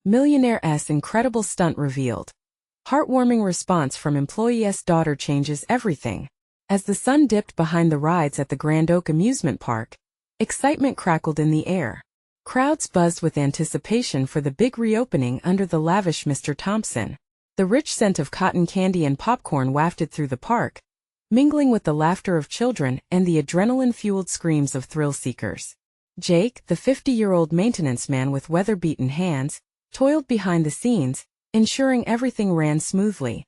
Millionaire's incredible stunt revealed. Heartwarming response from employee's daughter changes everything. As the sun dipped behind the rides at the Grand Oak amusement park, excitement crackled in the air. Crowds buzzed with anticipation for the big reopening under the lavish Mr. Thompson. The rich scent of cotton candy and popcorn wafted through the park, mingling with the laughter of children and the adrenaline-fueled screams of thrill-seekers. Jake, the 50-year-old maintenance man with weather-beaten hands, toiled behind the scenes, ensuring everything ran smoothly.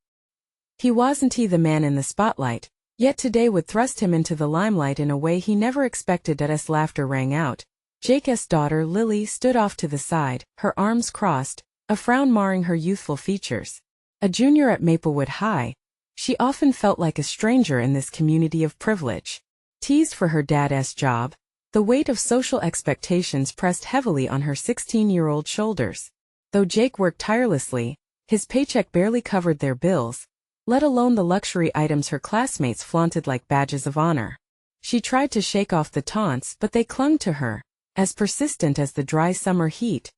He wasn't the man in the spotlight, yet today would thrust him into the limelight in a way he never expected. As laughter rang out, Jake's daughter Lily stood off to the side, her arms crossed, a frown marring her youthful features. A junior at Maplewood High, she often felt like a stranger in this community of privilege. Teased for her dad's job, the weight of social expectations pressed heavily on her 16-year-old shoulders. Though Jake worked tirelessly, his paycheck barely covered their bills, let alone the luxury items her classmates flaunted like badges of honor. She tried to shake off the taunts, but they clung to her, as persistent as the dry summer heat.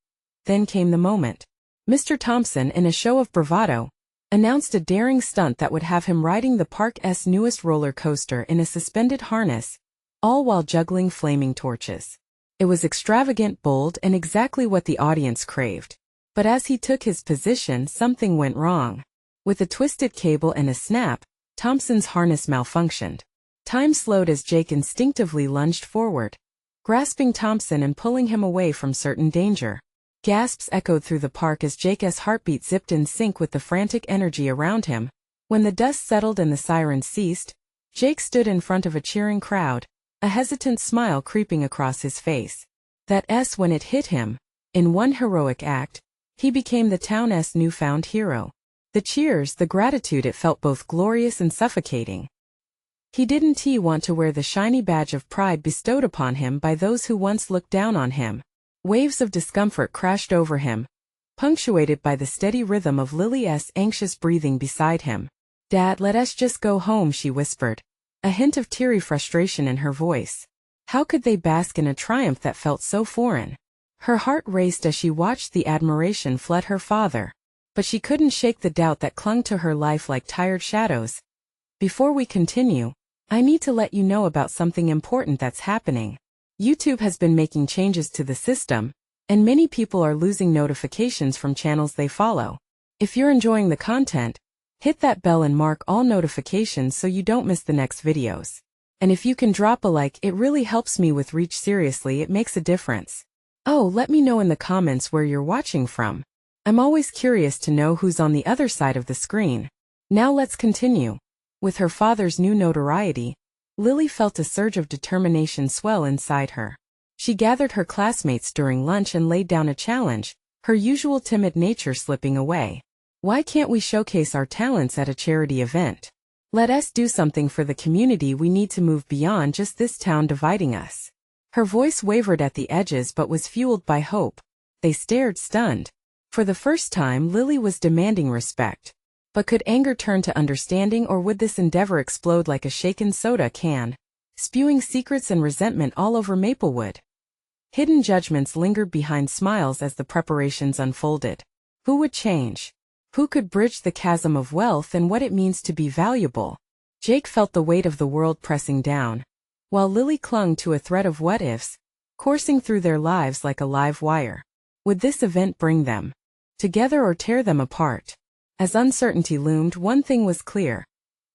Then came the moment. Mr. Thompson, in a show of bravado, announced a daring stunt that would have him riding the park's newest roller coaster in a suspended harness, all while juggling flaming torches. It was extravagant, bold, and exactly what the audience craved. But as he took his position, something went wrong. With a twisted cable and a snap, Thompson's harness malfunctioned. Time slowed as Jake instinctively lunged forward, grasping Thompson and pulling him away from certain danger. Gasps echoed through the park as Jake's heartbeat zipped in sync with the frantic energy around him. When the dust settled and the sirens ceased, Jake stood in front of a cheering crowd, a hesitant smile creeping across his face. That's when it hit him. In one heroic act, he became the town's newfound hero. The cheers, the gratitude, it felt both glorious and suffocating. He didn't want to wear the shiny badge of pride bestowed upon him by those who once looked down on him. Waves of discomfort crashed over him, punctuated by the steady rhythm of Lily's anxious breathing beside him. "Dad, let us just go home," she whispered, a hint of teary frustration in her voice. How could they bask in a triumph that felt so foreign? Her heart raced as she watched the admiration flood her father, but she couldn't shake the doubt that clung to her life like tired shadows. Before we continue, I need to let you know about something important that's happening. YouTube has been making changes to the system, and many people are losing notifications from channels they follow. If you're enjoying the content, hit that bell and mark all notifications so you don't miss the next videos. And if you can drop a like, it really helps me with reach. Seriously, it makes a difference. Oh, let me know in the comments where you're watching from. I'm always curious to know who's on the other side of the screen. Now let's continue. With her father's new notoriety, Lily felt a surge of determination swell inside her. She gathered her classmates during lunch and laid down a challenge, her usual timid nature slipping away. Why can't we showcase our talents at a charity event? Let us do something for the community. We need to move beyond just this town dividing us. Her voice wavered at the edges but was fueled by hope. They stared, stunned. For the first time, Lily was demanding respect. But could anger turn to understanding, or would this endeavor explode like a shaken soda can, spewing secrets and resentment all over Maplewood? Hidden judgments lingered behind smiles as the preparations unfolded. Who would change? Who could bridge the chasm of wealth and what it means to be valuable? Jake felt the weight of the world pressing down, while Lily clung to a thread of what-ifs, coursing through their lives like a live wire. Would this event bring them together or tear them apart? As uncertainty loomed, one thing was clear.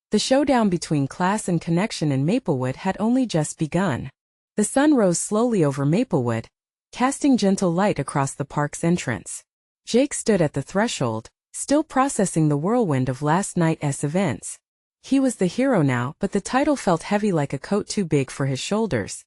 The showdown between class and connection in Maplewood had only just begun. The sun rose slowly over Maplewood, casting gentle light across the park's entrance. Jake stood at the threshold, still processing the whirlwind of last night's events. He was the hero now, but the title felt heavy, like a coat too big for his shoulders.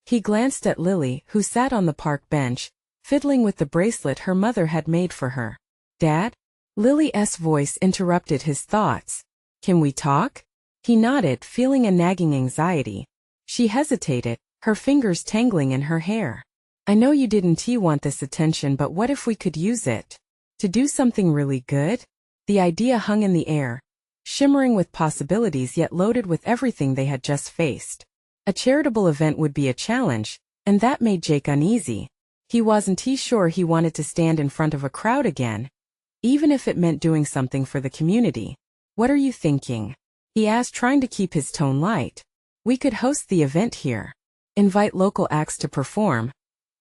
He glanced at Lily, who sat on the park bench, fiddling with the bracelet her mother had made for her. "Dad?" Lily's voice interrupted his thoughts. "Can we talk?" He nodded, feeling a nagging anxiety. She hesitated, her fingers tangling in her hair. "I know you didn't want this attention, but what if we could use it to do something really good?" The idea hung in the air, shimmering with possibilities yet loaded with everything they had just faced. A charitable event would be a challenge, and that made Jake uneasy. He wasn't sure he wanted to stand in front of a crowd again, even if it meant doing something for the community. "What are you thinking?" he asked, trying to keep his tone light. "We could host the event here. Invite local acts to perform.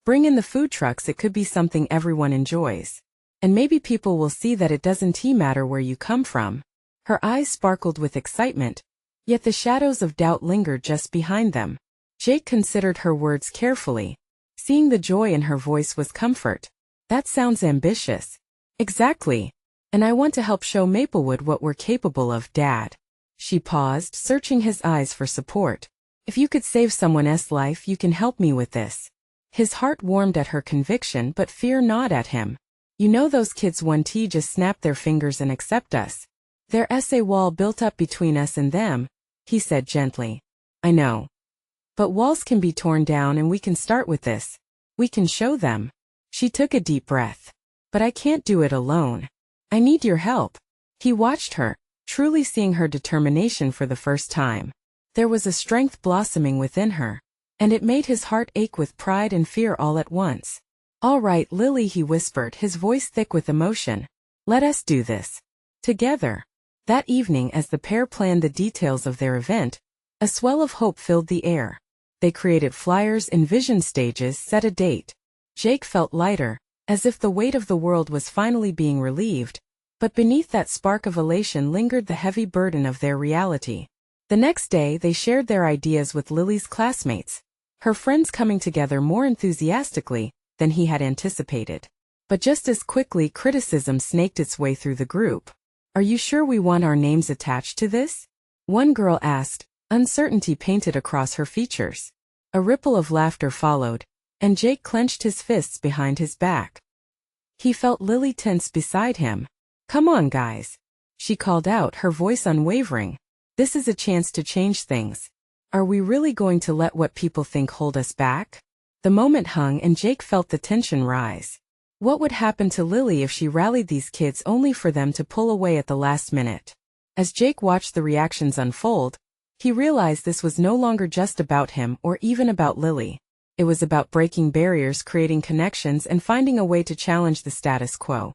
Bring in the food trucks. It could be something everyone enjoys. And maybe people will see that it doesn't matter where you come from." Her eyes sparkled with excitement, yet the shadows of doubt lingered just behind them. Jake considered her words carefully. Seeing the joy in her voice was comfort. "That sounds ambitious." "Exactly. And I want to help show Maplewood what we're capable of, Dad." She paused, searching his eyes for support. "If you could save someone's life, you can help me with this." His heart warmed at her conviction, but fear gnawed at him. "You know those kids won't just snap their fingers and accept us. There's a wall built up between us and them," he said gently. "I know. But walls can be torn down, and we can start with this. We can show them." She took a deep breath. "But I can't do it alone. I need your help." He watched her, truly seeing her determination for the first time. There was a strength blossoming within her, and it made his heart ache with pride and fear all at once. "All right, Lily," he whispered, his voice thick with emotion. "Let us do this. Together." That evening, as the pair planned the details of their event, a swell of hope filled the air. They created flyers, envisioned stages, set a date. Jake felt lighter, as if the weight of the world was finally being relieved, but beneath that spark of elation lingered the heavy burden of their reality. The next day, they shared their ideas with Lily's classmates, her friends coming together more enthusiastically than he had anticipated. But just as quickly, criticism snaked its way through the group. "Are you sure we want our names attached to this?" one girl asked, uncertainty painted across her features. A ripple of laughter followed, and Jake clenched his fists behind his back. He felt Lily tense beside him. "Come on, guys," she called out, her voice unwavering. "This is a chance to change things. Are we really going to let what people think hold us back?" The moment hung, and Jake felt the tension rise. What would happen to Lily if she rallied these kids only for them to pull away at the last minute? As Jake watched the reactions unfold, he realized this was no longer just about him or even about Lily. It was about breaking barriers, creating connections, and finding a way to challenge the status quo.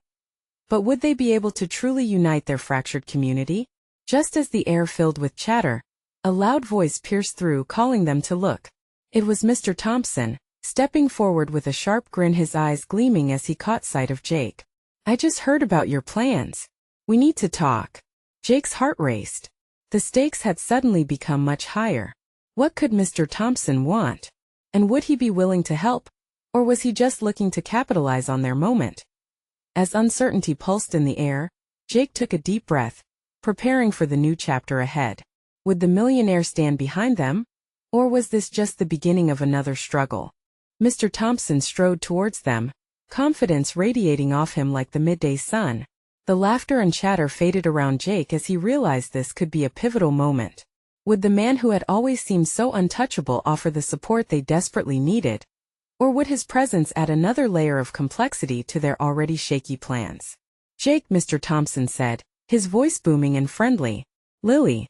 But would they be able to truly unite their fractured community? Just as the air filled with chatter, a loud voice pierced through, calling them to look. It was Mr. Thompson, stepping forward with a sharp grin, his eyes gleaming as he caught sight of Jake. "I just heard about your plans. We need to talk." Jake's heart raced. The stakes had suddenly become much higher. What could Mr. Thompson want? And would he be willing to help? Or was he just looking to capitalize on their moment? As uncertainty pulsed in the air, Jake took a deep breath, preparing for the new chapter ahead. Would the millionaire stand behind them? Or was this just the beginning of another struggle? Mr. Thompson strode towards them, confidence radiating off him like the midday sun. The laughter and chatter faded around Jake as he realized this could be a pivotal moment. Would the man who had always seemed so untouchable offer the support they desperately needed? Or would his presence add another layer of complexity to their already shaky plans? "Jake," Mr. Thompson said, his voice booming and friendly. "Lily."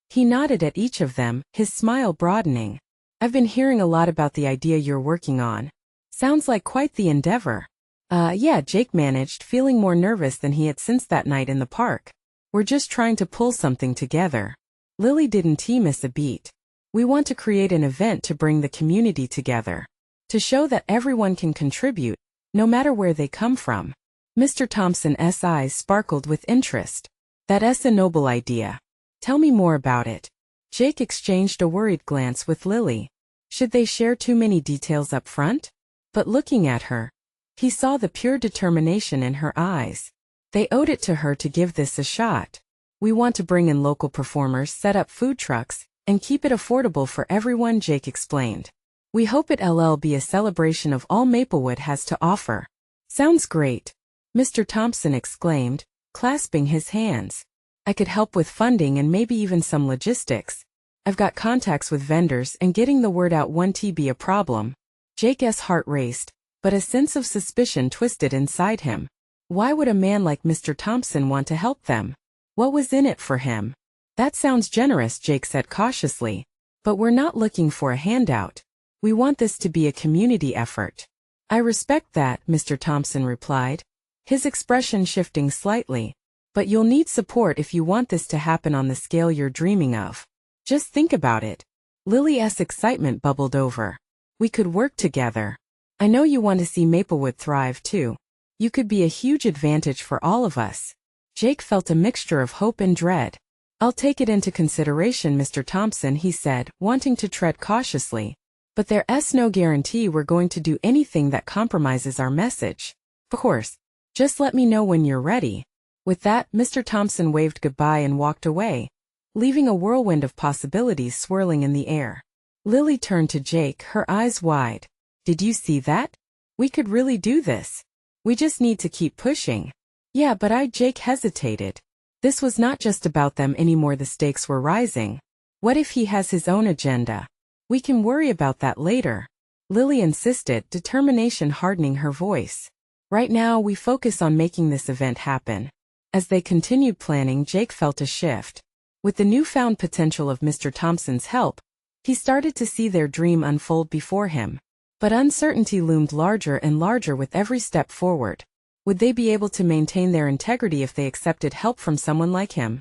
He nodded at each of them, his smile broadening. "I've been hearing a lot about the idea you're working on. Sounds like quite the endeavor." Yeah, Jake managed, feeling more nervous than he had since that night in the park. "We're just trying to pull something together." Lily didn't miss a beat. "We want to create an event to bring the community together. To show that everyone can contribute, no matter where they come from." Mr. Thompson's eyes sparkled with interest. "That's a noble idea. Tell me more about it." Jake exchanged a worried glance with Lily. Should they share too many details up front? But looking at her, he saw the pure determination in her eyes. They owed it to her to give this a shot. "We want to bring in local performers, set up food trucks, and keep it affordable for everyone," Jake explained. "We hope it'll be a celebration of all Maplewood has to offer." "Sounds great," Mr. Thompson exclaimed, clasping his hands. "I could help with funding and maybe even some logistics. I've got contacts with vendors, and getting the word out won't be a problem." Jake's heart raced, but a sense of suspicion twisted inside him. Why would a man like Mr. Thompson want to help them? What was in it for him? "That sounds generous," Jake said cautiously. "But we're not looking for a handout. We want this to be a community effort." I respect that, Mr. Thompson replied, his expression shifting slightly. But you'll need support if you want this to happen on the scale you're dreaming of. Just think about it. Lily's excitement bubbled over. We could work together. I know you want to see Maplewood thrive too. You could be a huge advantage for all of us. Jake felt a mixture of hope and dread. I'll take it into consideration, Mr. Thompson, he said, wanting to tread cautiously. But there's no guarantee we're going to do anything that compromises our message. Of course. Just let me know when you're ready. With that, Mr. Thompson waved goodbye and walked away, leaving a whirlwind of possibilities swirling in the air. Lily turned to Jake, her eyes wide. Did you see that? We could really do this. We just need to keep pushing. Yeah, but Jake hesitated. This was not just about them anymore, the stakes were rising. What if he has his own agenda? We can worry about that later. Lily insisted, determination hardening her voice. Right now we focus on making this event happen. As they continued planning, Jake felt a shift. With the newfound potential of Mr. Thompson's help, he started to see their dream unfold before him. But uncertainty loomed larger and larger with every step forward. Would they be able to maintain their integrity if they accepted help from someone like him?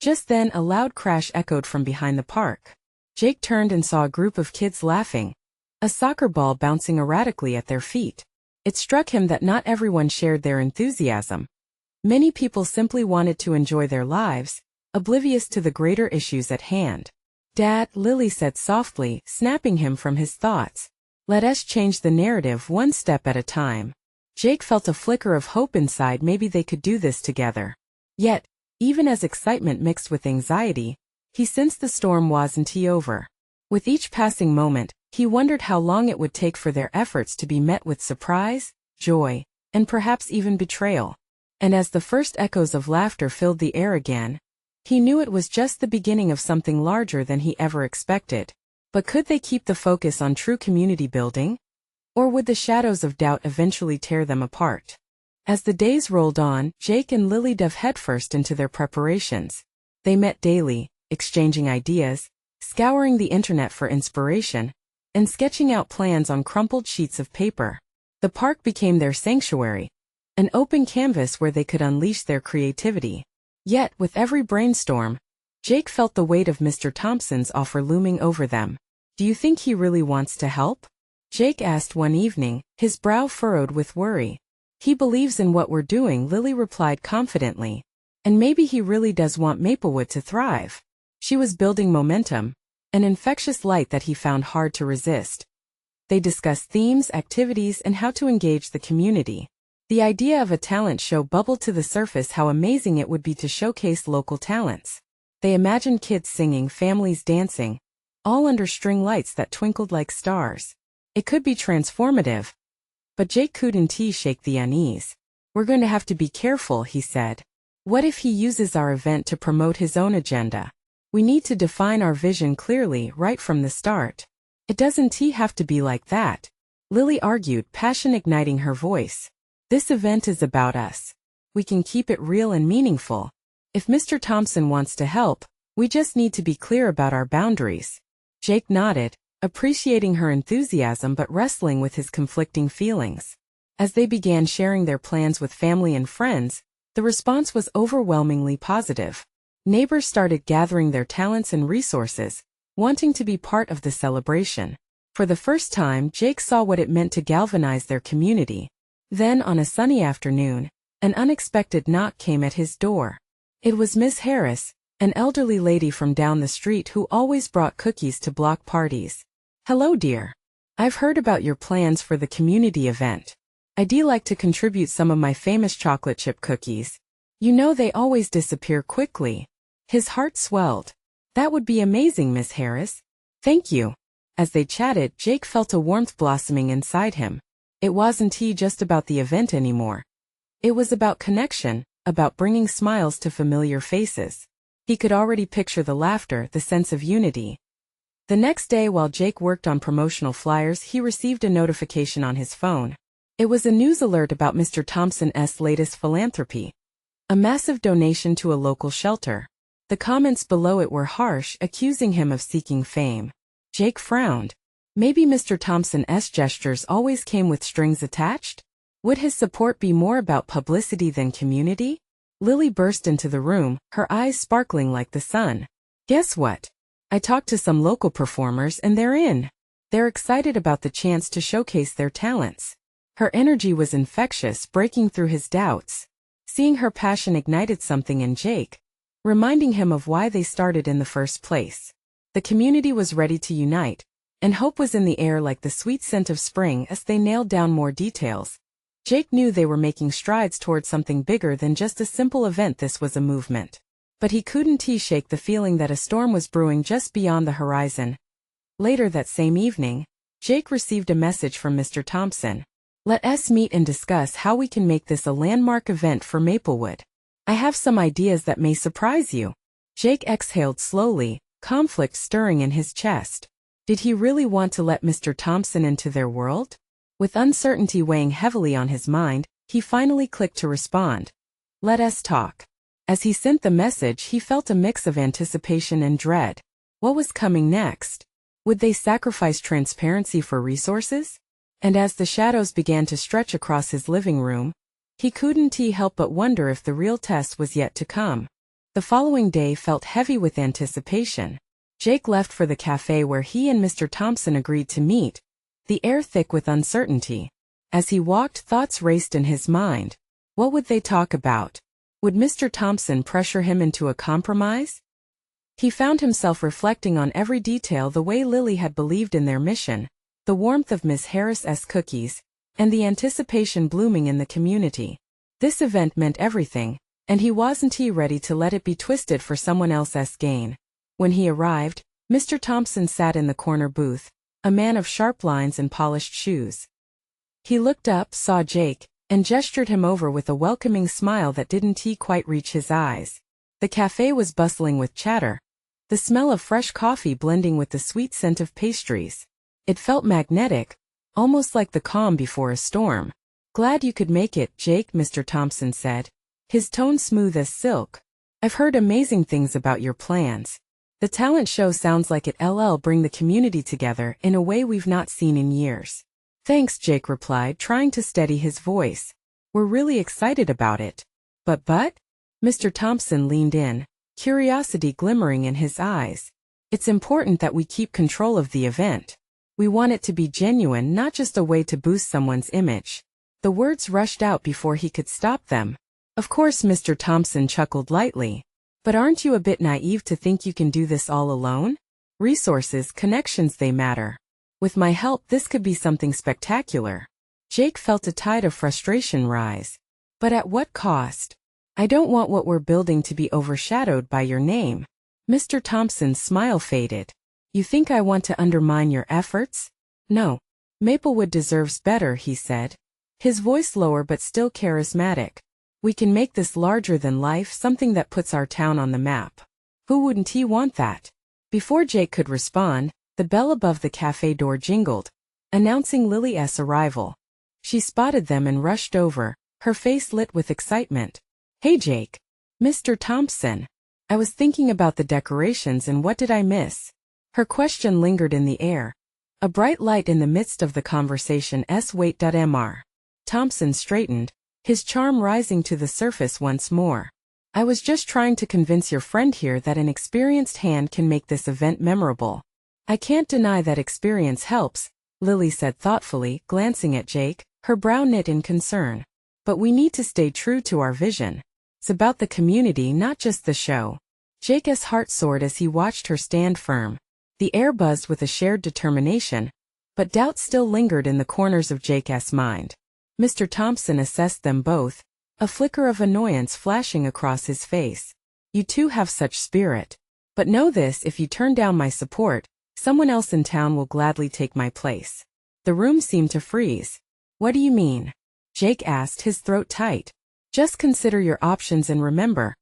Just then, a loud crash echoed from behind the park. Jake turned and saw a group of kids laughing, a soccer ball bouncing erratically at their feet. It struck him that not everyone shared their enthusiasm. Many people simply wanted to enjoy their lives, oblivious to the greater issues at hand. Dad, Lily said softly, snapping him from his thoughts. Let us change the narrative one step at a time. Jake felt a flicker of hope inside, maybe they could do this together. Yet, even as excitement mixed with anxiety, he sensed the storm wasn't over. With each passing moment, he wondered how long it would take for their efforts to be met with surprise, joy, and perhaps even betrayal. And as the first echoes of laughter filled the air again, he knew it was just the beginning of something larger than he ever expected. But could they keep the focus on true community building? Or would the shadows of doubt eventually tear them apart? As the days rolled on, Jake and Lily dove headfirst into their preparations. They met daily, exchanging ideas, scouring the internet for inspiration, and sketching out plans on crumpled sheets of paper. The park became their sanctuary, an open canvas where they could unleash their creativity. Yet, with every brainstorm, Jake felt the weight of Mr. Thompson's offer looming over them. Do you think he really wants to help? Jake asked one evening, his brow furrowed with worry. He believes in what we're doing, Lily replied confidently. And maybe he really does want Maplewood to thrive. She was building momentum, an infectious light that he found hard to resist. They discussed themes, activities, and how to engage the community. The idea of a talent show bubbled to the surface, how amazing it would be to showcase local talents. They imagined kids singing, families dancing, all under string lights that twinkled like stars. It could be transformative. But Jake couldn't shake the unease. We're going to have to be careful, he said. What if he uses our event to promote his own agenda? We need to define our vision clearly right from the start. It doesn't have to be like that, Lily argued, passion igniting her voice. This event is about us. We can keep it real and meaningful. If Mr. Thompson wants to help, we just need to be clear about our boundaries. Jake nodded, appreciating her enthusiasm but wrestling with his conflicting feelings. As they began sharing their plans with family and friends, the response was overwhelmingly positive. Neighbors started gathering their talents and resources, wanting to be part of the celebration. For the first time, Jake saw what it meant to galvanize their community. Then, on a sunny afternoon, an unexpected knock came at his door. It was Miss Harris, an elderly lady from down the street who always brought cookies to block parties. Hello, dear. I've heard about your plans for the community event. I'd like to contribute some of my famous chocolate chip cookies. You know they always disappear quickly. His heart swelled. That would be amazing, Miss Harris. Thank you. As they chatted, Jake felt a warmth blossoming inside him. It wasn't just about the event anymore. It was about connection, about bringing smiles to familiar faces. He could already picture the laughter, the sense of unity. The next day, while Jake worked on promotional flyers, he received a notification on his phone. It was a news alert about Mr. Thompson's latest philanthropy. A massive donation to a local shelter. The comments below it were harsh, accusing him of seeking fame. Jake frowned. Maybe Mr. Thompson's gestures always came with strings attached? Would his support be more about publicity than community? Lily burst into the room, her eyes sparkling like the sun. Guess what? I talked to some local performers and they're in. They're excited about the chance to showcase their talents. Her energy was infectious, breaking through his doubts. Seeing her passion ignited something in Jake, reminding him of why they started in the first place. The community was ready to unite, and hope was in the air like the sweet scent of spring as they nailed down more details. Jake knew they were making strides towards something bigger than just a simple event. This was a movement. But he couldn't shake the feeling that a storm was brewing just beyond the horizon. Later that same evening, Jake received a message from Mr. Thompson. Let us meet and discuss how we can make this a landmark event for Maplewood. I have some ideas that may surprise you. Jake exhaled slowly, conflict stirring in his chest. Did he really want to let Mr. Thompson into their world? With uncertainty weighing heavily on his mind, he finally clicked to respond. Let us talk. As he sent the message, he felt a mix of anticipation and dread. What was coming next? Would they sacrifice transparency for resources? And as the shadows began to stretch across his living room, he couldn't help but wonder if the real test was yet to come. The following day felt heavy with anticipation. Jake left for the cafe where he and Mr. Thompson agreed to meet, the air thick with uncertainty. As he walked, thoughts raced in his mind. What would they talk about? Would Mr. Thompson pressure him into a compromise? He found himself reflecting on every detail, the way Lily had believed in their mission, the warmth of Miss Harris's cookies, and the anticipation blooming in the community. This event meant everything, and he wasn't ready to let it be twisted for someone else's gain. When he arrived, Mr. Thompson sat in the corner booth, a man of sharp lines and polished shoes. He looked up, saw Jake, and gestured him over with a welcoming smile that didn't quite reach his eyes. The cafe was bustling with chatter, the smell of fresh coffee blending with the sweet scent of pastries. It felt magnetic, almost like the calm before a storm. Glad you could make it, Jake, Mr. Thompson said, his tone smooth as silk. I've heard amazing things about your plans. The talent show sounds like it'll bring the community together in a way we've not seen in years. Thanks, Jake replied, trying to steady his voice. We're really excited about it. But? Mr. Thompson leaned in, curiosity glimmering in his eyes. It's important that we keep control of the event. We want it to be genuine, not just a way to boost someone's image. The words rushed out before he could stop them. Of course, Mr. Thompson chuckled lightly. But aren't you a bit naive to think you can do this all alone? Resources, connections, they matter. With my help, this could be something spectacular. Jake felt a tide of frustration rise. But at what cost? I don't want what we're building to be overshadowed by your name. Mr. Thompson's smile faded. You think I want to undermine your efforts? No. Maplewood deserves better, he said, his voice lower but still charismatic. We can make this larger than life, something that puts our town on the map. Who wouldn't want that? Before Jake could respond, the bell above the cafe door jingled, announcing Lily's arrival. She spotted them and rushed over, her face lit with excitement. Hey Jake. Mr. Thompson. I was thinking about the decorations and what did I miss? Her question lingered in the air. A bright light in the midst of the conversation. Wait.Mr. Thompson straightened, his charm rising to the surface once more. I was just trying to convince your friend here that an experienced hand can make this event memorable. I can't deny that experience helps, Lily said thoughtfully, glancing at Jake, her brow knit in concern. But we need to stay true to our vision. It's about the community, not just the show. Jake's heart soared as he watched her stand firm. The air buzzed with a shared determination, but doubt still lingered in the corners of Jake's mind. Mr. Thompson assessed them both, a flicker of annoyance flashing across his face. You two have such spirit. But know this, if you turn down my support, someone else in town will gladly take my place. The room seemed to freeze. What do you mean? Jake asked, his throat tight. Just consider your options and remember,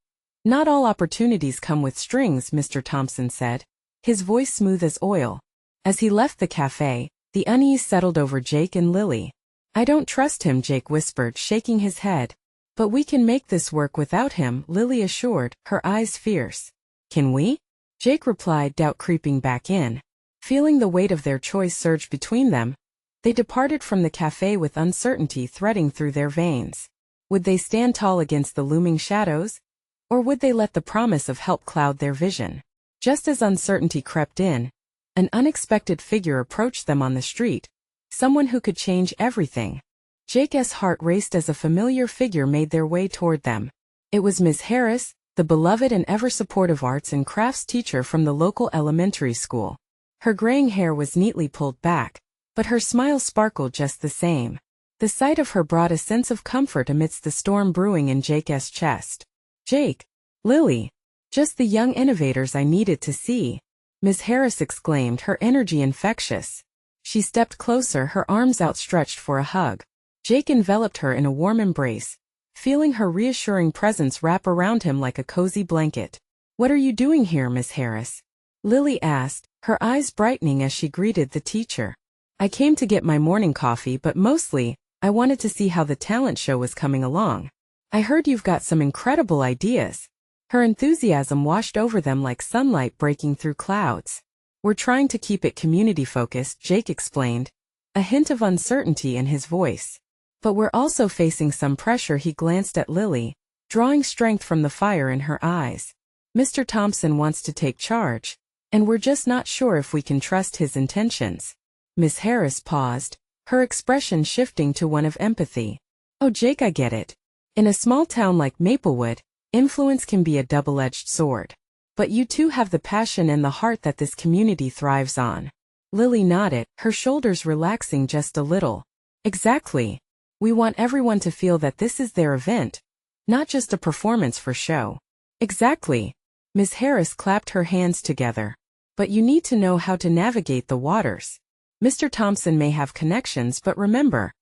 not all opportunities come with strings, Mr. Thompson said, his voice smooth as oil. As he left the cafe, the unease settled over Jake and Lily. I don't trust him, Jake whispered, shaking his head. But we can make this work without him, Lily assured, her eyes fierce. Can we? Jake replied, doubt creeping back in. Feeling the weight of their choice surge between them, they departed from the cafe with uncertainty threading through their veins. Would they stand tall against the looming shadows? Or would they let the promise of help cloud their vision? Just as uncertainty crept in, an unexpected figure approached them on the street, someone who could change everything. Jake's heart raced as a familiar figure made their way toward them. It was Miss Harris, the beloved and ever-supportive arts and crafts teacher from the local elementary school. Her graying hair was neatly pulled back, but her smile sparkled just the same. The sight of her brought a sense of comfort amidst the storm brewing in Jake's chest. "Jake, Lily, just the young innovators I needed to see," Miss Harris exclaimed, her energy infectious. She stepped closer, her arms outstretched for a hug. Jake enveloped her in a warm embrace, feeling her reassuring presence wrap around him like a cozy blanket. "What are you doing here, Miss Harris?" Lily asked, her eyes brightening as she greeted the teacher. "I came to get my morning coffee, but mostly, I wanted to see how the talent show was coming along. I heard you've got some incredible ideas." Her enthusiasm washed over them like sunlight breaking through clouds. "We're trying to keep it community-focused," Jake explained, a hint of uncertainty in his voice. "But we're also facing some pressure." He glanced at Lily, drawing strength from the fire in her eyes. "Mr. Thompson wants to take charge, and we're just not sure if we can trust his intentions." Miss Harris paused, her expression shifting to one of empathy. "Oh, Jake, I get it. In a small town like Maplewood, influence can be a double-edged sword. But you two have the passion and the heart that this community thrives on." Lily nodded, her shoulders relaxing just a little. "Exactly. We want everyone to feel that this is their event, not just a performance for show." "Exactly." Miss Harris clapped her hands together. "But you need to know how to navigate the waters. Mr. Thompson may have connections, but remember,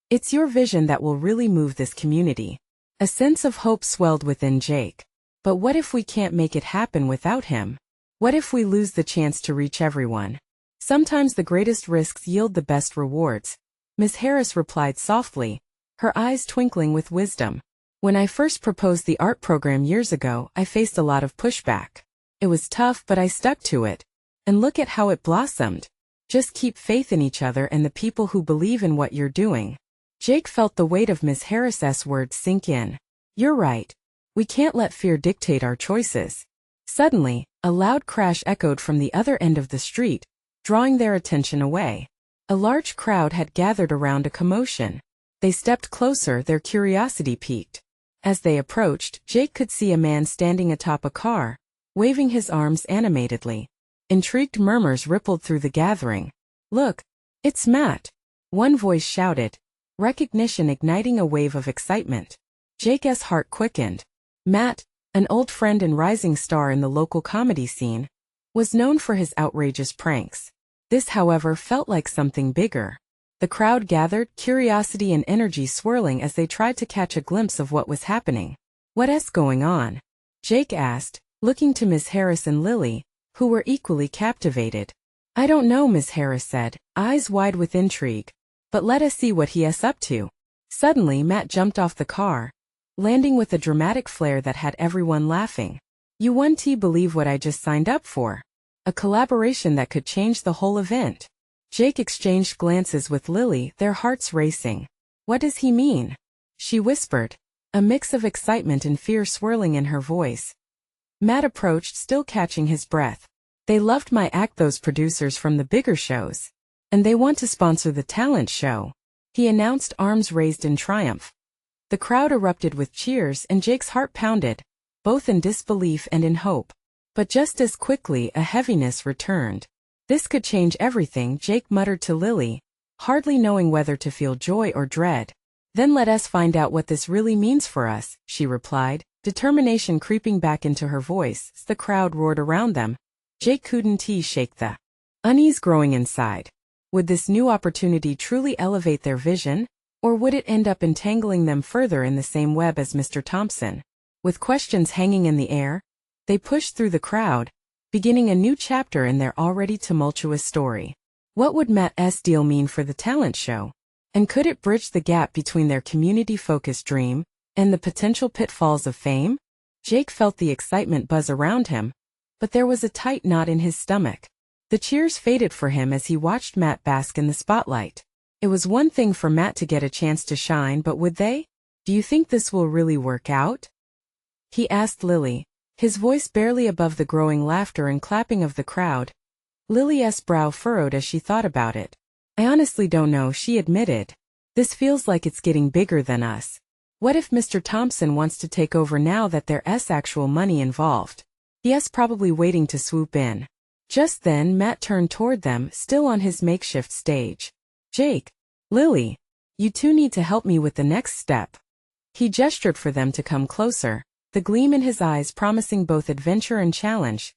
it's your vision that will really move this community." A sense of hope swelled within Jake. But what if we can't make it happen without him? What if we lose the chance to reach everyone? Sometimes the greatest risks yield the best rewards, Miss Harris replied softly, her eyes twinkling with wisdom. "When I first proposed the art program years ago, I faced a lot of pushback. It was tough, but I stuck to it. And look at how it blossomed. Just keep faith in each other and the people who believe in what you're doing." Jake felt the weight of Miss Harris's words sink in. "You're right. We can't let fear dictate our choices." Suddenly, a loud crash echoed from the other end of the street, drawing their attention away. A large crowd had gathered around a commotion. They stepped closer, their curiosity piqued. As they approached, Jake could see a man standing atop a car, waving his arms animatedly. Intrigued murmurs rippled through the gathering. "Look, it's Matt," one voice shouted, recognition igniting a wave of excitement. Jake's heart quickened. Matt, an old friend and rising star in the local comedy scene, was known for his outrageous pranks. This, however, felt like something bigger. The crowd gathered, curiosity and energy swirling as they tried to catch a glimpse of what was happening. "What's going on?" Jake asked, looking to Miss Harris and Lily, who were equally captivated. "I don't know," Miss Harris said, eyes wide with intrigue. "But let us see what he's up to." Suddenly, Matt jumped off the car, landing with a dramatic flair that had everyone laughing. "You won't believe what I just signed up for. A collaboration that could change the whole event." Jake exchanged glances with Lily, their hearts racing. "What does he mean?" she whispered, a mix of excitement and fear swirling in her voice. Matt approached, still catching his breath. "They loved my act, those producers from the bigger shows. And they want to sponsor the talent show," he announced, arms raised in triumph. The crowd erupted with cheers and Jake's heart pounded, both in disbelief and in hope. But just as quickly a heaviness returned. "This could change everything," Jake muttered to Lily, hardly knowing whether to feel joy or dread. "Then let us find out what this really means for us," she replied, determination creeping back into her voice as the crowd roared around them. Jake couldn't shake the unease growing inside. Would this new opportunity truly elevate their vision, or would it end up entangling them further in the same web as Mr. Thompson? With questions hanging in the air, they pushed through the crowd, beginning a new chapter in their already tumultuous story. What would Matt's deal mean for the talent show? And could it bridge the gap between their community-focused dream and the potential pitfalls of fame? Jake felt the excitement buzz around him, but there was a tight knot in his stomach. The cheers faded for him as he watched Matt bask in the spotlight. It was one thing for Matt to get a chance to shine, but would they? Do you think this will really work out? He asked Lily, his voice barely above the growing laughter and clapping of the crowd. Lily's brow furrowed as she thought about it. I honestly don't know, she admitted. This feels like it's getting bigger than us. What if Mr. Thompson wants to take over now that there's actual money involved? He's probably waiting to swoop in. Just then Matt turned toward them, still on his makeshift stage. Jake, Lily, you two need to help me with the next step. He gestured for them to come closer, the gleam in his eyes promising both adventure and challenge.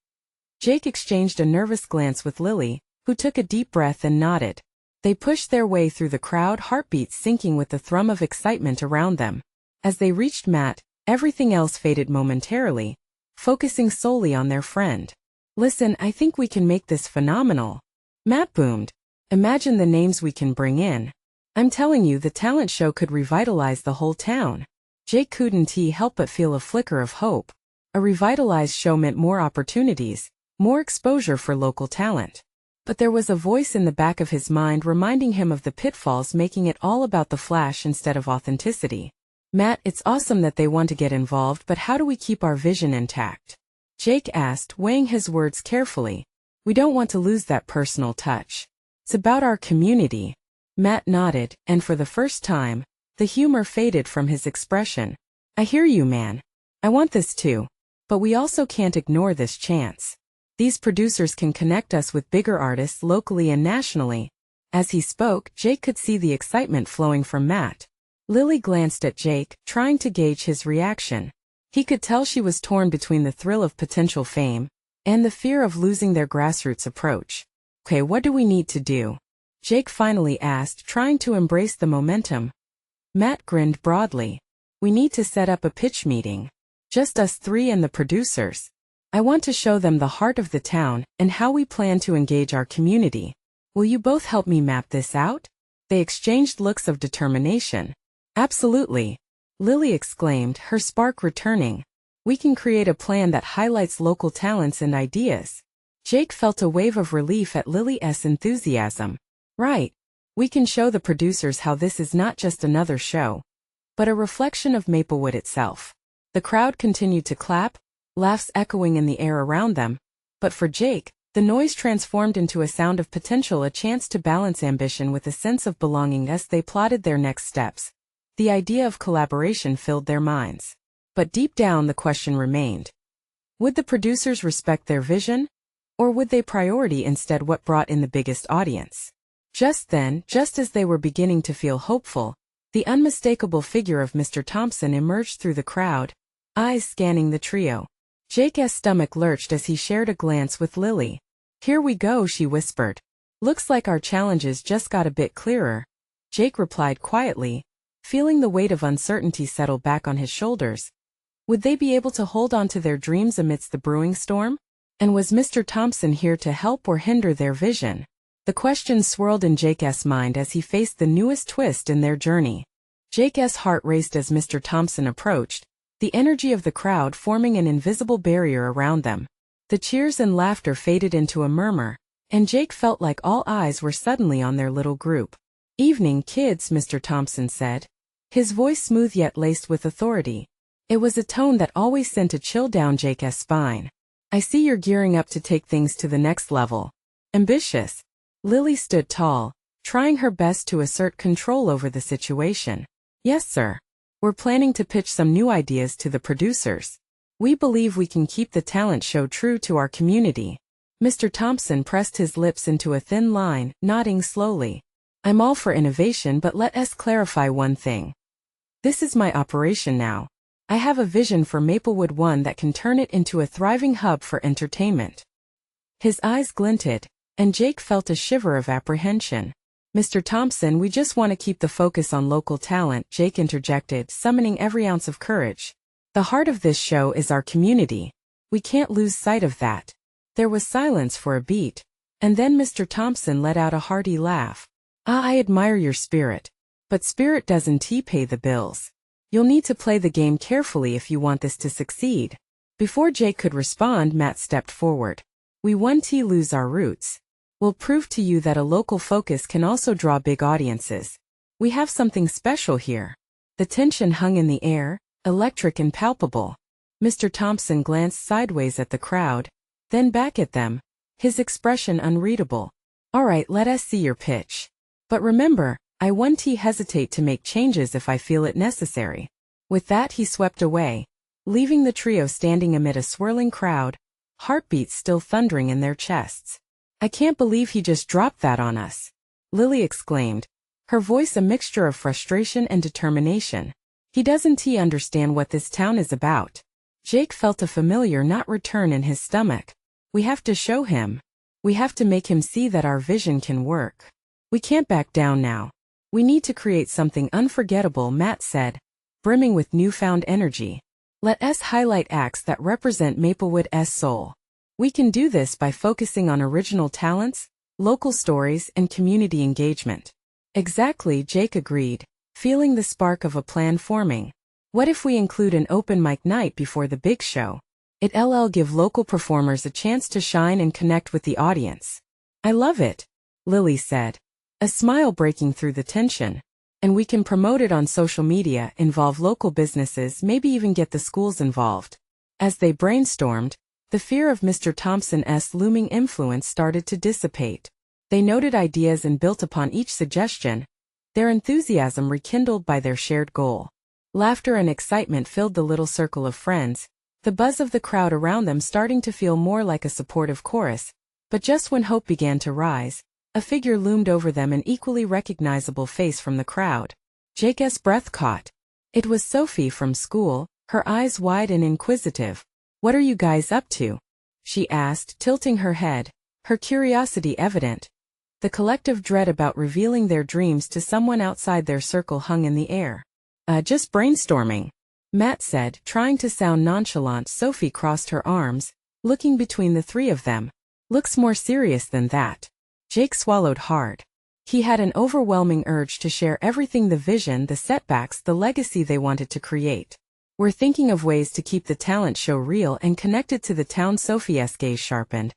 Jake exchanged a nervous glance with Lily, who took a deep breath and nodded. They pushed their way through the crowd, heartbeats syncing with the thrum of excitement around them. As they reached Matt, everything else faded momentarily, focusing solely on their friend. Listen, I think we can make this phenomenal. Matt boomed. Imagine the names we can bring in. I'm telling you, the talent show could revitalize the whole town. Jake couldn't help but feel a flicker of hope. A revitalized show meant more opportunities, more exposure for local talent. But there was a voice in the back of his mind reminding him of the pitfalls, making it all about the flash instead of authenticity. Matt, it's awesome that they want to get involved, but how do we keep our vision intact? Jake asked, weighing his words carefully. We don't want to lose that personal touch. It's about our community. Matt nodded, and for the first time, the humor faded from his expression. I hear you, man. I want this too. But we also can't ignore this chance. These producers can connect us with bigger artists locally and nationally. As he spoke, Jake could see the excitement flowing from Matt. Lily glanced at Jake, trying to gauge his reaction. He could tell she was torn between the thrill of potential fame and the fear of losing their grassroots approach. Okay, what do we need to do? Jake finally asked, trying to embrace the momentum. Matt grinned broadly. We need to set up a pitch meeting. Just us three and the producers. I want to show them the heart of the town and how we plan to engage our community. Will you both help me map this out? They exchanged looks of determination. Absolutely. Lily exclaimed, her spark returning. We can create a plan that highlights local talents and ideas. Jake felt a wave of relief at Lily's enthusiasm. Right. We can show the producers how this is not just another show, but a reflection of Maplewood itself. The crowd continued to clap, laughs echoing in the air around them. But for Jake, the noise transformed into a sound of potential, a chance to balance ambition with a sense of belonging as they plotted their next steps. The idea of collaboration filled their minds. But deep down the question remained. Would the producers respect their vision? Or would they prioritize instead what brought in the biggest audience? Just then, just as they were beginning to feel hopeful, the unmistakable figure of Mr. Thompson emerged through the crowd, eyes scanning the trio. Jake's stomach lurched as he shared a glance with Lily. Here we go, she whispered. Looks like our challenges just got a bit clearer. Jake replied quietly, feeling the weight of uncertainty settle back on his shoulders. Would they be able to hold on to their dreams amidst the brewing storm? And was Mr. Thompson here to help or hinder their vision? The question swirled in Jake's mind as he faced the newest twist in their journey. Jake's heart raced as Mr. Thompson approached, the energy of the crowd forming an invisible barrier around them. The cheers and laughter faded into a murmur, and Jake felt like all eyes were suddenly on their little group. Evening, kids, Mr. Thompson said, his voice smooth yet laced with authority. It was a tone that always sent a chill down Jake's spine. I see you're gearing up to take things to the next level. Ambitious. Lily stood tall, trying her best to assert control over the situation. Yes, sir. We're planning to pitch some new ideas to the producers. We believe we can keep the talent show true to our community. Mr. Thompson pressed his lips into a thin line, nodding slowly. I'm all for innovation, but let us clarify one thing. This is my operation now. I have a vision for Maplewood, one that can turn it into a thriving hub for entertainment. His eyes glinted, and Jake felt a shiver of apprehension. Mr. Thompson, we just want to keep the focus on local talent, Jake interjected, summoning every ounce of courage. The heart of this show is our community. We can't lose sight of that. There was silence for a beat, and then Mr. Thompson let out a hearty laugh. I admire your spirit. But spirit doesn't pay the bills. You'll need to play the game carefully if you want this to succeed. Before Jake could respond, Matt stepped forward. We won't lose our roots. We'll prove to you that a local focus can also draw big audiences. We have something special here. The tension hung in the air, electric and palpable. Mr. Thompson glanced sideways at the crowd, then back at them, his expression unreadable. All right, let us see your pitch. But remember, I won't hesitate to make changes if I feel it necessary. With that he swept away, leaving the trio standing amid a swirling crowd, heartbeats still thundering in their chests. I can't believe he just dropped that on us, Lily exclaimed, her voice a mixture of frustration and determination. He doesn't understand what this town is about. Jake felt a familiar knot return in his stomach. We have to show him. We have to make him see that our vision can work. We can't back down now. We need to create something unforgettable, Matt said, brimming with newfound energy. Let us highlight acts that represent Maplewood's soul. We can do this by focusing on original talents, local stories, and community engagement. Exactly, Jake agreed, feeling the spark of a plan forming. What if we include an open mic night before the big show? It'll give local performers a chance to shine and connect with the audience. I love it, Lily said, a smile breaking through the tension. And we can promote it on social media, involve local businesses, maybe even get the schools involved. As they brainstormed, the fear of Mr. Thompson's looming influence started to dissipate. They noted ideas and built upon each suggestion, their enthusiasm rekindled by their shared goal. Laughter and excitement filled the little circle of friends, the buzz of the crowd around them starting to feel more like a supportive chorus. But just when hope began to rise, a figure loomed over them, an equally recognizable face from the crowd. Jake's breath caught. It was Sophie from school, her eyes wide and inquisitive. What are you guys up to? She asked, tilting her head, her curiosity evident. The collective dread about revealing their dreams to someone outside their circle hung in the air. Just brainstorming, Matt said, trying to sound nonchalant. Sophie crossed her arms, looking between the three of them. Looks more serious than that. Jake swallowed hard. He had an overwhelming urge to share everything: the vision, the setbacks, the legacy they wanted to create. We're thinking of ways to keep the talent show real and connected to the town. Sophie's gaze sharpened,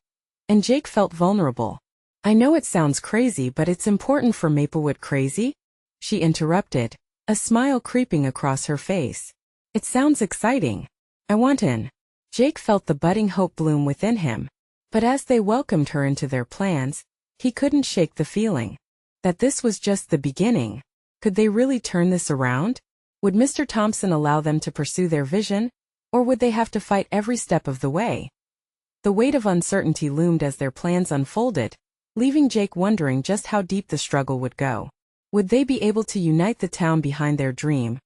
and Jake felt vulnerable. I know it sounds crazy, but it's important for Maplewood. Crazy? She interrupted, a smile creeping across her face. It sounds exciting. I want in. Jake felt the budding hope bloom within him. But as they welcomed her into their plans, he couldn't shake the feeling that this was just the beginning. Could they really turn this around? Would Mr. Thompson allow them to pursue their vision, or would they have to fight every step of the way? The weight of uncertainty loomed as their plans unfolded, leaving Jake wondering just how deep the struggle would go. Would they be able to unite the town behind their dream,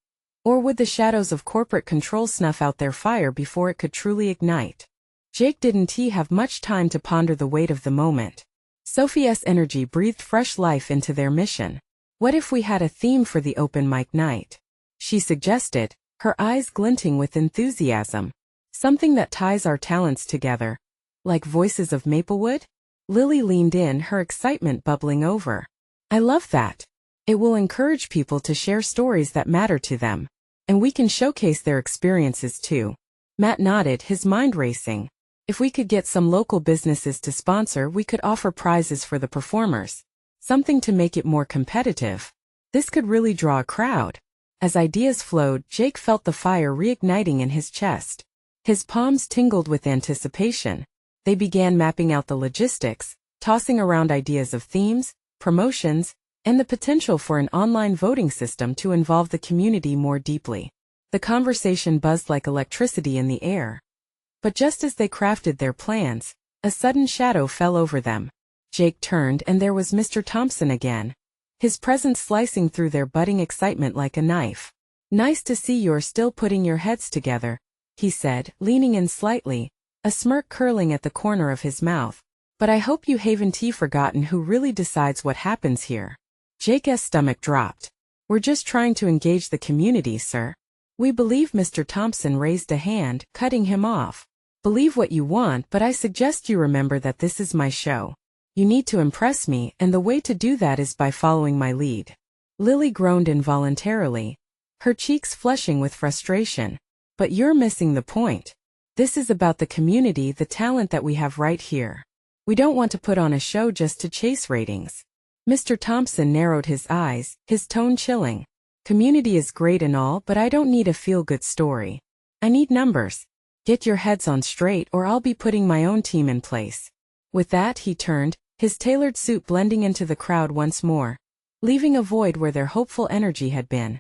or would the shadows of corporate control snuff out their fire before it could truly ignite? Jake didn't have much time to ponder the weight of the moment. Sophie's energy breathed fresh life into their mission. What if we had a theme for the open mic night? She suggested, her eyes glinting with enthusiasm. Something that ties our talents together. Like Voices of Maplewood? Lily leaned in, her excitement bubbling over. I love that. It will encourage people to share stories that matter to them. And we can showcase their experiences too. Matt nodded, his mind racing. If we could get some local businesses to sponsor, we could offer prizes for the performers. Something to make it more competitive. This could really draw a crowd. As ideas flowed, Jake felt the fire reigniting in his chest. His palms tingled with anticipation. They began mapping out the logistics, tossing around ideas of themes, promotions, and the potential for an online voting system to involve the community more deeply. The conversation buzzed like electricity in the air. But just as they crafted their plans, a sudden shadow fell over them. Jake turned, and there was Mr. Thompson again, his presence slicing through their budding excitement like a knife. Nice to see you're still putting your heads together, he said, leaning in slightly, a smirk curling at the corner of his mouth. But I hope you haven't forgotten who really decides what happens here. Jake's stomach dropped. We're just trying to engage the community, sir. We believe. Mr. Thompson raised a hand, cutting him off. Believe what you want, but I suggest you remember that this is my show. You need to impress me, and the way to do that is by following my lead. Lily groaned involuntarily, her cheeks flushing with frustration. But you're missing the point. This is about the community, the talent that we have right here. We don't want to put on a show just to chase ratings. Mr. Thompson narrowed his eyes, his tone chilling. Community is great and all, but I don't need a feel-good story. I need numbers. Get your heads on straight or I'll be putting my own team in place. With that, he turned, his tailored suit blending into the crowd once more, leaving a void where their hopeful energy had been.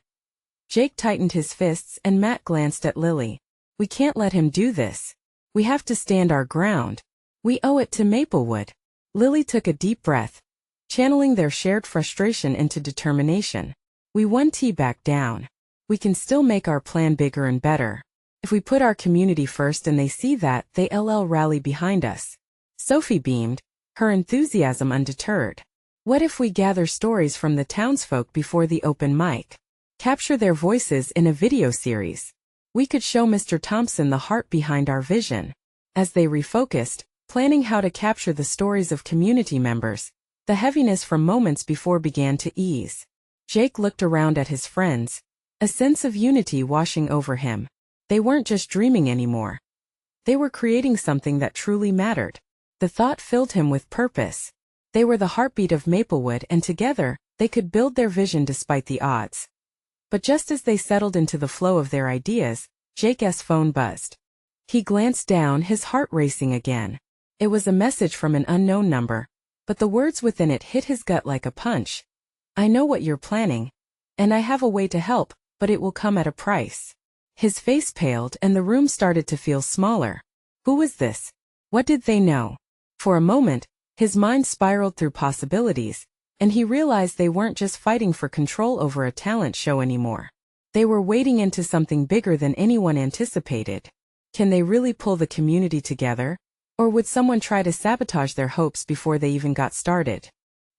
Jake tightened his fists and Matt glanced at Lily. We can't let him do this. We have to stand our ground. We owe it to Maplewood. Lily took a deep breath, channeling their shared frustration into determination. We won't back down. We can still make our plan bigger and better. If we put our community first and they see that, they'll rally behind us. Sophie beamed, her enthusiasm undeterred. What if we gather stories from the townsfolk before the open mic? Capture their voices in a video series. We could show Mr. Thompson the heart behind our vision. As they refocused, planning how to capture the stories of community members, the heaviness from moments before began to ease. Jake looked around at his friends, a sense of unity washing over him. They weren't just dreaming anymore. They were creating something that truly mattered. The thought filled him with purpose. They were the heartbeat of Maplewood and together, they could build their vision despite the odds. But just as they settled into the flow of their ideas, Jake's phone buzzed. He glanced down, his heart racing again. It was a message from an unknown number, but the words within it hit his gut like a punch. I know what you're planning, and I have a way to help, but it will come at a price. His face paled and the room started to feel smaller. Who was this? What did they know? For a moment, his mind spiraled through possibilities, and he realized they weren't just fighting for control over a talent show anymore. They were wading into something bigger than anyone anticipated. Can they really pull the community together? Or would someone try to sabotage their hopes before they even got started?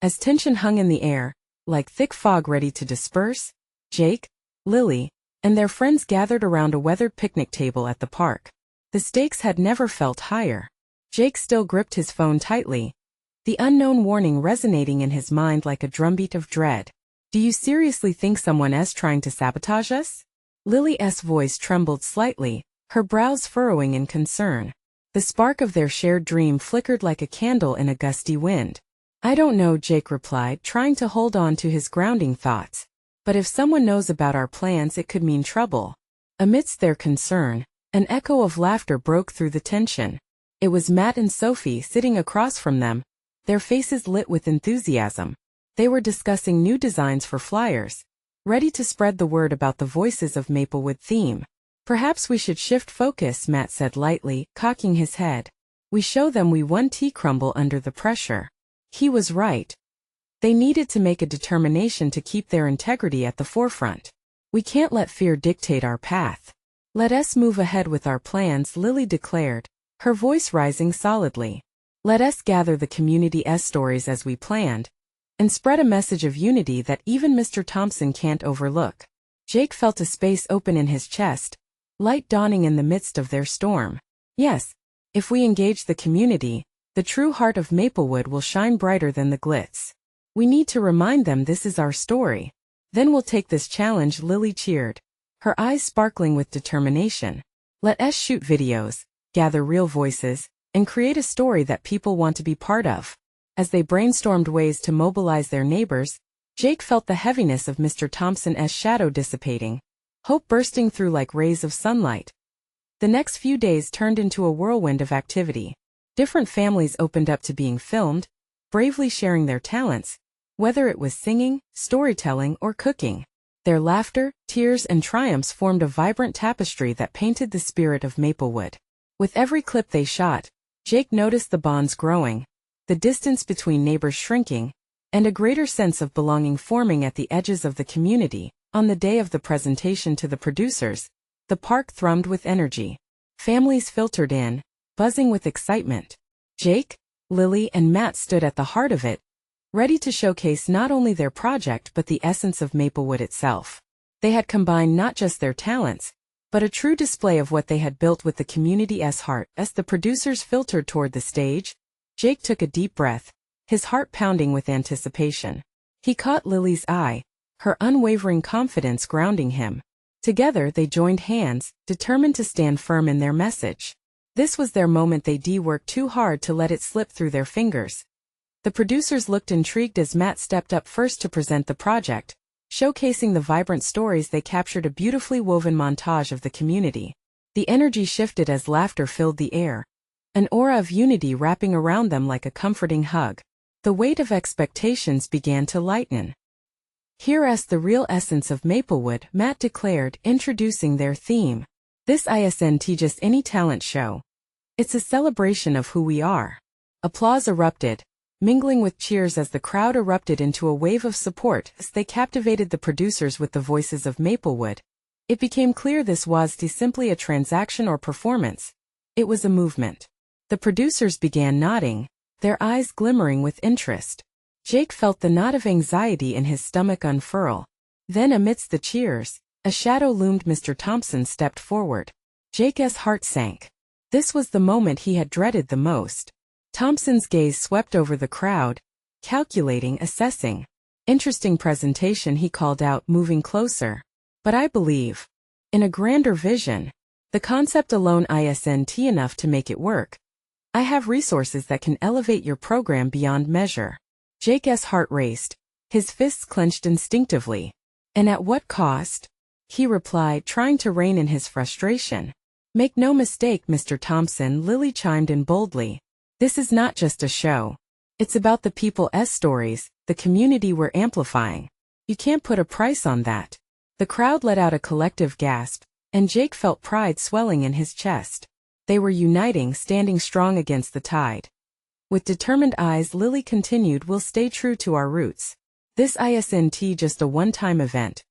As tension hung in the air, like thick fog ready to disperse, Jake, Lily, and their friends gathered around a weathered picnic table at the park. The stakes had never felt higher. Jake still gripped his phone tightly, the unknown warning resonating in his mind like a drumbeat of dread. Do you seriously think someone is trying to sabotage us? Lily's voice trembled slightly, her brows furrowing in concern. The spark of their shared dream flickered like a candle in a gusty wind. I don't know, Jake replied, trying to hold on to his grounding thoughts. But if someone knows about our plans, it could mean trouble. Amidst their concern, an echo of laughter broke through the tension. It was Matt and Sophie sitting across from them, their faces lit with enthusiasm. They were discussing new designs for flyers, ready to spread the word about the Voices of Maplewood theme. Perhaps we should shift focus, Matt said lightly, cocking his head. We show them we won't crumble under the pressure. He was right. They needed to make a determination to keep their integrity at the forefront. We can't let fear dictate our path. Let us move ahead with our plans, Lily declared, her voice rising solidly. Let us gather the community's stories as we planned, and spread a message of unity that even Mr. Thompson can't overlook. Jake felt a space open in his chest, light dawning in the midst of their storm. Yes, if we engage the community, the true heart of Maplewood will shine brighter than the glitz. We need to remind them this is our story. Then we'll take this challenge, Lily cheered, her eyes sparkling with determination. Let us shoot videos, gather real voices, and create a story that people want to be part of. As they brainstormed ways to mobilize their neighbors, Jake felt the heaviness of Mr. Thompson's shadow dissipating, hope bursting through like rays of sunlight. The next few days turned into a whirlwind of activity. Different families opened up to being filmed, bravely sharing their talents, whether it was singing, storytelling, or cooking. Their laughter, tears, and triumphs formed a vibrant tapestry that painted the spirit of Maplewood. With every clip they shot, Jake noticed the bonds growing, the distance between neighbors shrinking, and a greater sense of belonging forming at the edges of the community. On the day of the presentation to the producers, the park thrummed with energy. Families filtered in, buzzing with excitement. Jake, Lily, and Matt stood at the heart of it, ready to showcase not only their project but the essence of Maplewood itself. They had combined not just their talents, but a true display of what they had built with the community's heart. As the producers filtered toward the stage, Jake took a deep breath, his heart pounding with anticipation. He caught Lily's eye, her unwavering confidence grounding him. Together they joined hands, determined to stand firm in their message. This was their moment. They worked too hard to let it slip through their fingers. The producers looked intrigued as Matt stepped up first to present the project, showcasing the vibrant stories. They captured a beautifully woven montage of the community. The energy shifted as laughter filled the air, an aura of unity wrapping around them like a comforting hug. The weight of expectations began to lighten. "Here's the real essence of Maplewood," Matt declared, introducing their theme. "This isn't just any talent show. It's a celebration of who we are." Applause erupted, mingling with cheers as the crowd erupted into a wave of support as they captivated the producers with the voices of Maplewood. It became clear this wasn't simply a transaction or performance. It was a movement. The producers began nodding, their eyes glimmering with interest. Jake felt the knot of anxiety in his stomach unfurl. Then amidst the cheers, a shadow loomed. Mr. Thompson stepped forward. Jake's heart sank. This was the moment he had dreaded the most. Thompson's gaze swept over the crowd, calculating, assessing. "Interesting presentation," he called out, moving closer. "But I believe in a grander vision. The concept alone isn't enough to make it work. I have resources that can elevate your program beyond measure." Jake's heart raced, his fists clenched instinctively. "And at what cost?" he replied, trying to rein in his frustration. "Make no mistake, Mr. Thompson," Lily chimed in boldly. "This is not just a show. It's about the people's stories, the community we're amplifying. You can't put a price on that." The crowd let out a collective gasp, and Jake felt pride swelling in his chest. They were uniting, standing strong against the tide. With determined eyes, Lily continued, "We'll stay true to our roots. This isn't just a one-time event.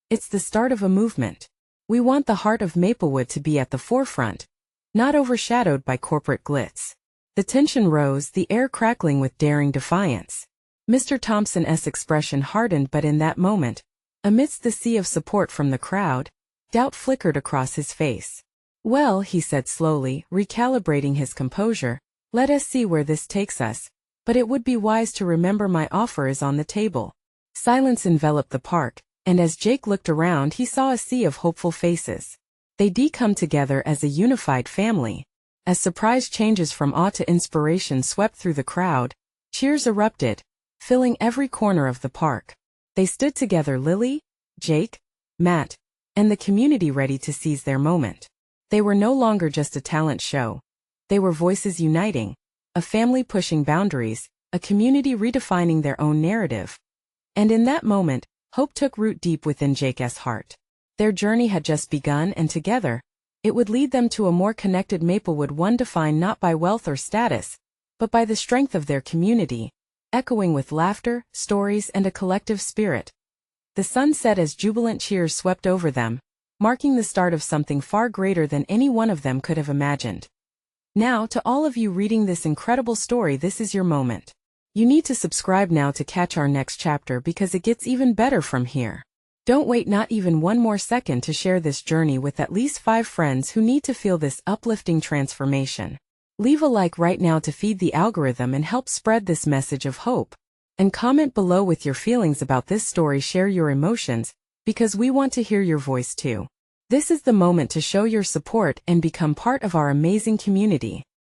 It's the start of a movement. We want the heart of Maplewood to be at the forefront, not overshadowed by corporate glitz." The tension rose, the air crackling with daring defiance. Mr. Thompson's expression hardened, but in that moment, amidst the sea of support from the crowd, doubt flickered across his face. "Well," he said slowly, recalibrating his composure, "let us see where this takes us, but it would be wise to remember my offer is on the table." Silence enveloped the park, and as Jake looked around he saw a sea of hopeful faces. They'd come together as a unified family. As surprise changes from awe to inspiration swept through the crowd, cheers erupted, filling every corner of the park. They stood together, Lily, Jake, Matt, and the community, ready to seize their moment. They were no longer just a talent show. They were voices uniting, a family pushing boundaries, a community redefining their own narrative. And in that moment, hope took root deep within Jake's heart. Their journey had just begun, and together, it would lead them to a more connected Maplewood, one defined not by wealth or status, but by the strength of their community, echoing with laughter, stories, and a collective spirit. The sun set as jubilant cheers swept over them, marking the start of something far greater than any one of them could have imagined. Now, to all of you reading this incredible story, this is your moment. You need to subscribe now to catch our next chapter, because it gets even better from here. Don't wait not even one more second to share this journey with at least 5 friends who need to feel this uplifting transformation. Leave a like right now to feed the algorithm and help spread this message of hope. And comment below with your feelings about this story. Share your emotions, because we want to hear your voice too. This is the moment to show your support and become part of our amazing community.